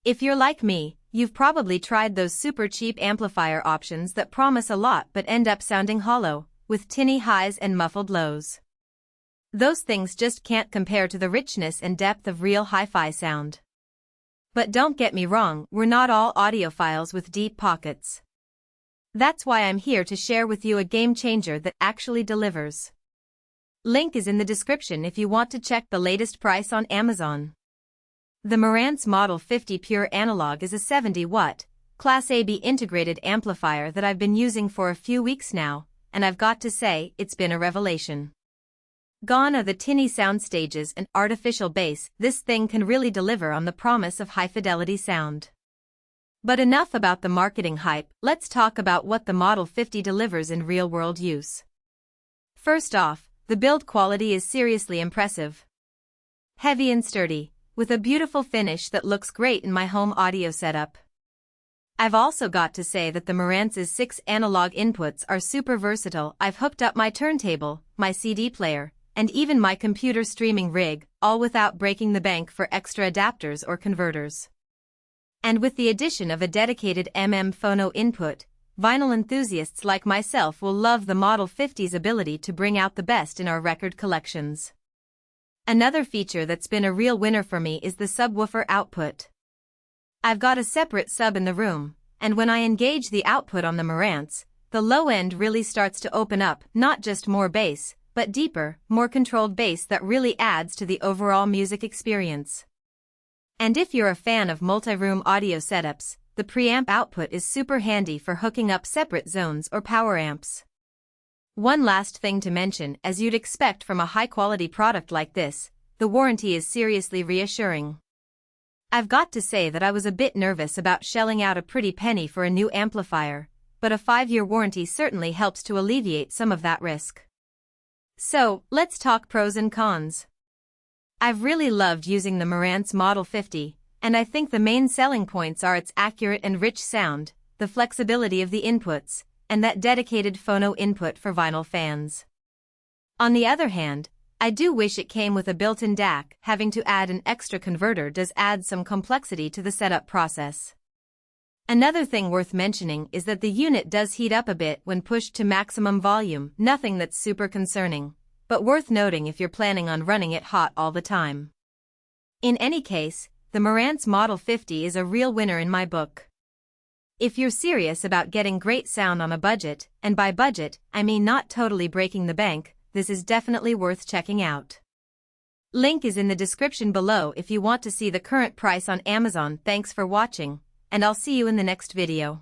If you're like me, you've probably tried those super cheap amplifier options that promise a lot but end up sounding hollow, with tinny highs and muffled lows. Those things just can't compare to the richness and depth of real hi-fi sound. But don't get me wrong, we're not all audiophiles with deep pockets. That's why I'm here to share with you a game changer that actually delivers. Link is in the description if you want to check the latest price on Amazon. The Marantz Model 50 Pure Analog is a 70-watt, Class AB integrated amplifier that I've been using for a few weeks now, and I've got to say, it's been a revelation. Gone are the tinny sound stages and artificial bass. This thing can really deliver on the promise of high-fidelity sound. But enough about the marketing hype, let's talk about what the Model 50 delivers in real-world use. First off, the build quality is seriously impressive. Heavy and sturdy, with a beautiful finish that looks great in my home audio setup. I've also got to say that the Marantz's 6 analog inputs are super versatile. I've hooked up my turntable, my CD player, and even my computer streaming rig, all without breaking the bank for extra adapters or converters. And with the addition of a dedicated phono input, vinyl enthusiasts like myself will love the Model 50's ability to bring out the best in our record collections. Another feature that's been a real winner for me is the subwoofer output. I've got a separate sub in the room, and when I engage the output on the Marantz, the low end really starts to open up, not just more bass, but deeper, more controlled bass that really adds to the overall music experience. And if you're a fan of multi-room audio setups, the preamp output is super handy for hooking up separate zones or power amps. One last thing to mention, as you'd expect from a high-quality product like this, the warranty is seriously reassuring. I've got to say that I was a bit nervous about shelling out a pretty penny for a new amplifier, but a 5-year warranty certainly helps to alleviate some of that risk. So, let's talk pros and cons. I've really loved using the Marantz Model 50, and I think the main selling points are its accurate and rich sound, the flexibility of the inputs, and that dedicated phono input for vinyl fans. On the other hand, I do wish it came with a built-in DAC. Having to add an extra converter does add some complexity to the setup process. Another thing worth mentioning is that the unit does heat up a bit when pushed to maximum volume, nothing that's super concerning, but worth noting if you're planning on running it hot all the time. In any case, the Marantz Model 50 is a real winner in my book. If you're serious about getting great sound on a budget, and by budget, I mean not totally breaking the bank, this is definitely worth checking out. Link is in the description below if you want to see the current price on Amazon. Thanks for watching, and I'll see you in the next video.